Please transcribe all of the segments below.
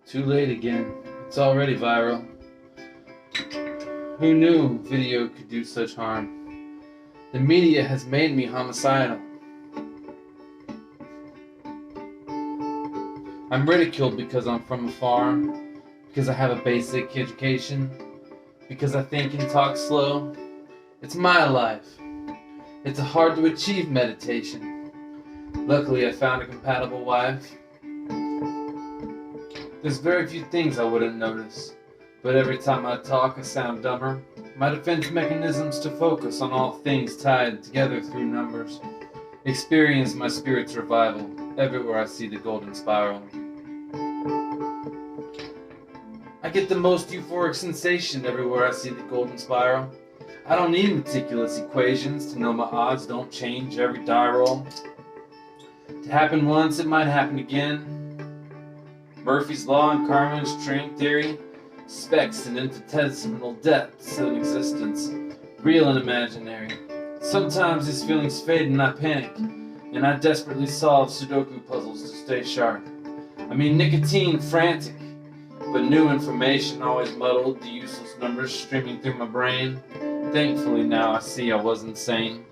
Too late again. It's already viral. Who knew video could do such harm? The media has made me homicidal. I'm ridiculed because I'm from a farm, because I have a basic education, because I think and talk slow. It's my life. It's a hard to achieve meditation. Luckily, I found a compatible wife. There's very few things I wouldn't notice, but every time I talk I sound dumber. My defense mechanisms to focus on all things tied together through numbers. Experience my spirit's revival everywhere I see the golden spiral. I get the most euphoric sensation everywhere I see the golden spiral. I don't need meticulous equations to know my odds don't change every die roll. To happen once, it might happen again. Murphy's Law and Karman string theory, specs and infinitesimal depths of existence, real and imaginary. Sometimes these feelings fade and I panic, and I desperately solve Sudoku puzzles to stay sharp. I mean nicotine frantic, but new information always muddled the useless numbers streaming through my brain. Thankfully now I see I wasn't sane.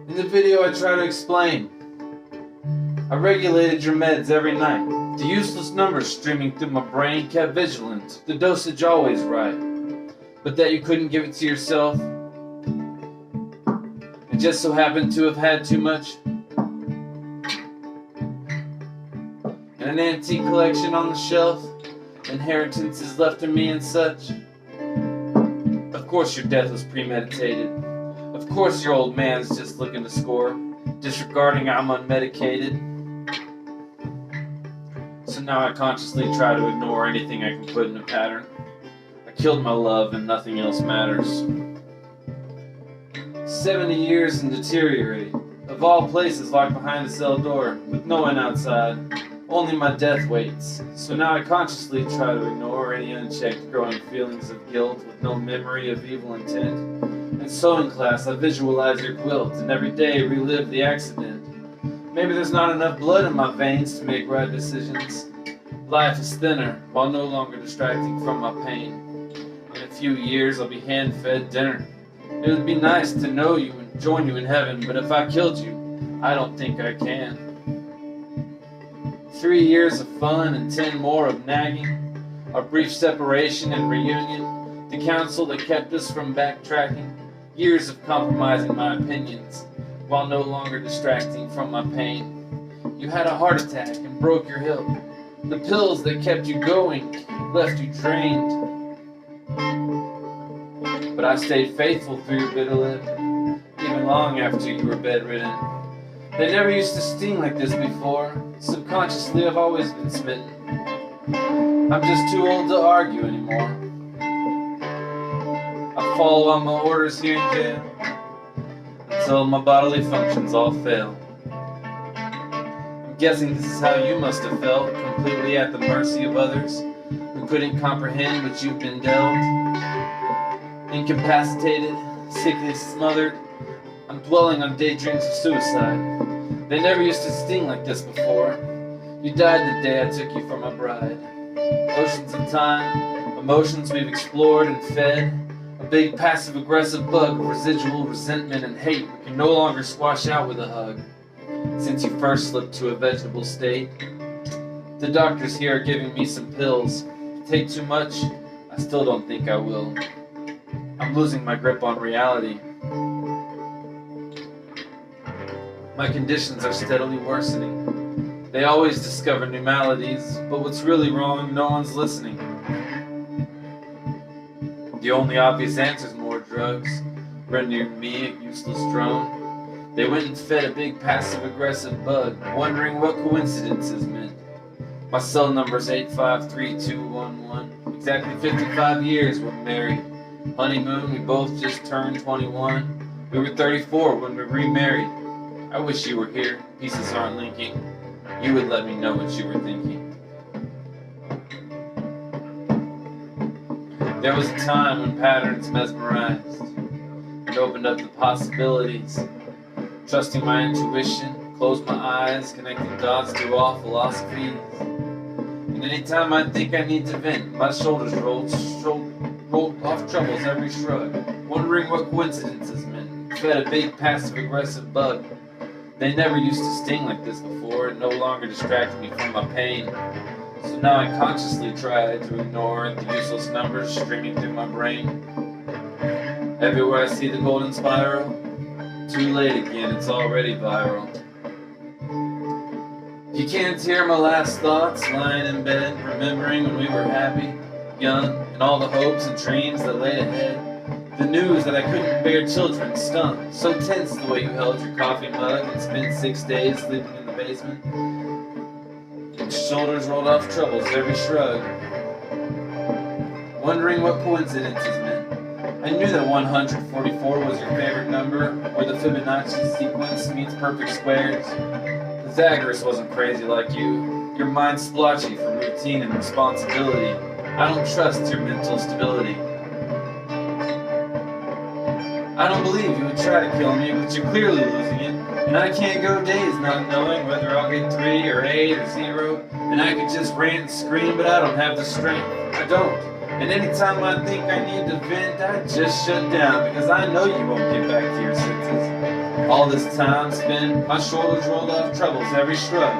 In the video I try to explain. I regulated your meds every night. The useless numbers streaming through my brain kept vigilant, the dosage always right. But that you couldn't give it to yourself. It just so happened to have had too much. And an antique collection on the shelf. Inheritances left to me and such. Of course your death was premeditated. Of course your old man's just looking to score, disregarding I'm unmedicated. So now I consciously try to ignore anything I can put in a pattern. I killed my love and nothing else matters. 70 years and deteriorate. Of all places locked behind a cell door, with no one outside. Only my death waits. So now I consciously try to ignore any unchecked growing feelings of guilt with no memory of evil intent. In sewing class I visualize your quilt and every day relive the accident. Maybe there's not enough blood in my veins to make right decisions. Life is thinner while no longer distracting from my pain. In a few years I'll be hand-fed dinner. It would be nice to know you and join you in heaven, but if I killed you, I don't think I can. 3 years of fun and 10 more of nagging. Our brief separation and reunion. The counsel that kept us from backtracking. Years of compromising my opinions while no longer distracting from my pain. You had a heart attack and broke your hip. The pills that kept you going left you drained. But I stayed faithful through your bitter lip, even long after you were bedridden. They never used to sting like this before. Subconsciously I've always been smitten. I'm just too old to argue anymore. I follow all my orders here in jail until my bodily functions all fail. I'm guessing this is how you must have felt, completely at the mercy of others who couldn't comprehend what you've been dealt. Incapacitated, sickly smothered, I'm dwelling on daydreams of suicide. They never used to sting like this before. You died the day I took you for my bride. Oceans of time, emotions we've explored and fed. A big passive-aggressive bug of residual resentment and hate we can no longer squash out with a hug. Since you first slipped to a vegetable state. The doctors here are giving me some pills. Take too much, I still don't think I will. I'm losing my grip on reality. My conditions are steadily worsening. They always discover new maladies, but what's really wrong, no one's listening. The only obvious answer is more drugs, rendering me a useless drone. They went and fed a big passive-aggressive bug, wondering what coincidences meant. My cell number's 853211. Exactly 55 years we're married. Honeymoon, we both just turned 21. We were 34 when we remarried. I wish you were here. Pieces aren't linking. You would let me know what you were thinking. There was a time when patterns mesmerized and opened up the possibilities. Trusting my intuition, Close my eyes, connecting dots through all philosophies. And anytime I think I need to vent, my shoulders rolled off troubles every shrug. Wondering what coincidences meant. Fed a big passive-aggressive bug. They never used to sting like this before, and no longer distracted me from my pain. So now I consciously try to ignore the useless numbers streaming through my brain. Everywhere I see the golden spiral, too late again, it's already viral. You can't hear my last thoughts, lying in bed, remembering when we were happy, young, and all the hopes and dreams that lay ahead. The news that I couldn't bear children stung, so tense the way you held your coffee mug and spent 6 days sleeping in the basement. Shoulders rolled off troubles every shrug, wondering what coincidences meant. I knew that 144 was your favorite number, where the Fibonacci sequence meets perfect squares. Pythagoras wasn't crazy like you. Your mind's splotchy from routine and responsibility. I don't trust your mental stability. I don't believe you would try to kill me, but you're clearly losing it. And I can't go days not knowing whether I'll get 3 or 8 or 0. And I could just rant and scream, but I don't have the strength. I don't. And anytime I think I need to vent, I just shut down, because I know you won't get back to your senses. All this time spent, my shoulders rolled off troubles every shrug.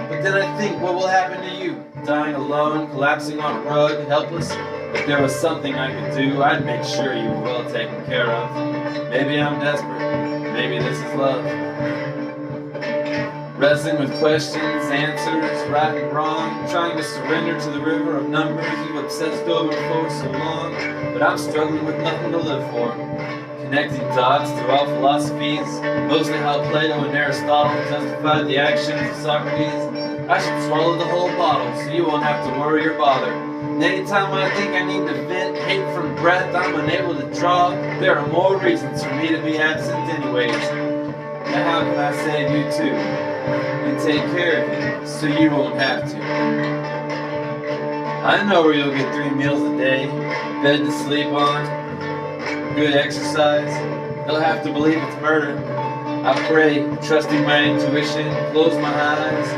But then I think, what will happen to you? Dying alone, collapsing on a rug, helpless? If there was something I could do, I'd make sure you were well taken care of. Maybe I'm desperate. Maybe this is love. Wrestling with questions, answers, right and wrong, trying to surrender to the river of numbers you've obsessed over for so long. But I'm struggling with nothing to live for. Connecting dots through all philosophies, mostly how Plato and Aristotle justified the actions of Socrates. I should swallow the whole bottle so you won't have to worry or bother. And anytime I think I need to vent hate from breath I'm unable to draw, there are more reasons for me to be absent anyways. Now how can I save you too? And take care of you so you won't have to. I know where you'll get 3 meals a day, bed to sleep on, good exercise. They'll have to believe it's murder. I pray, trusting my intuition, close my eyes.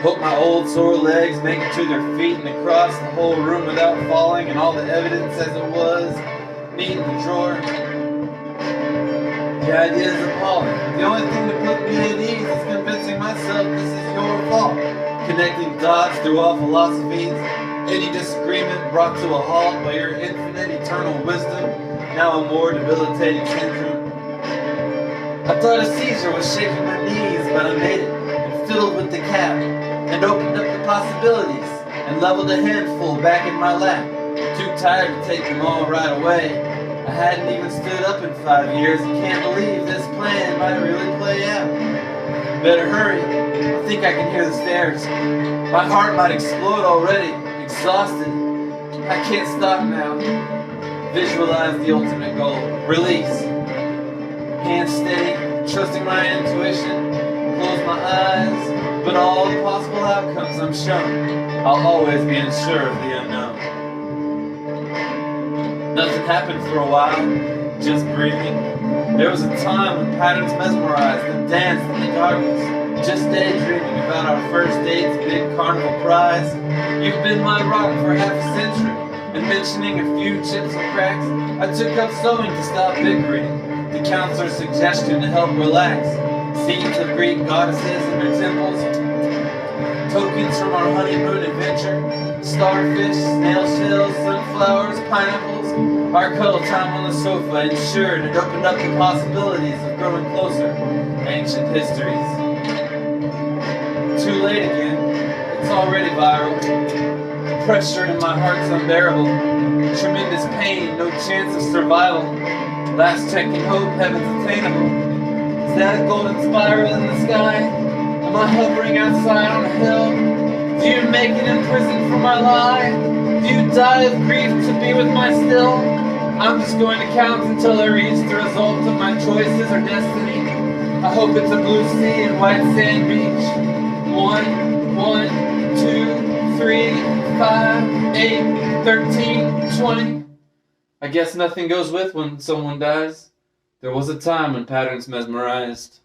Hope my old sore legs make it to their feet and across the whole room without falling, and all the evidence as it was, neat in the drawer. The idea is appalling. The only thing to put me at ease is convincing myself this is your fault. Connecting dots through all philosophies, any disagreement brought to a halt by your infinite eternal wisdom, now a more debilitating syndrome. I thought a seizure was shaking my knees, but I made it, and fiddled with the cap, and opened up the possibilities, and leveled a handful back in my lap, too tired to take them all right away. I hadn't even stood up in 5 years and can't believe this plan might really play out. Better hurry, I think I can hear the stairs. My heart might explode already, exhausted. I can't stop now. Visualize the ultimate goal, release. Hands steady, trusting my intuition, close my eyes, but all the possible outcomes I'm shown. I'll always be unsure of the unknown. Nothing happened for a while, just breathing. There was a time when patterns mesmerized and danced in the darkness, just daydreaming about our first date's big carnival prize. You've been my rock for half a century, and mentioning a few chips and cracks, I took up sewing to stop bickering. The counselor's suggestion to help relax, scenes of Greek goddesses and their temples, tokens from our honeymoon adventure, starfish, snail shells, sunflowers, pineapples. Our cuddle time on the sofa ensured it opened up the possibilities of growing closer. Ancient histories. Too late again. It's already viral. The pressure in my heart's unbearable. Tremendous pain, no chance of survival. Last checking hope, heaven's attainable. Is that a golden spiral in the sky? Am I hovering outside on a hill? Do you make it in prison for my lie? Do you die of grief to be with my still? I'm just going to count until I reach the result of my choices or destiny. I hope it's a blue sea and white sand beach. 1, 1, 2, 3, 5, 8, 13, 20. I guess nothing goes with when someone dies. There was a time when patterns mesmerized.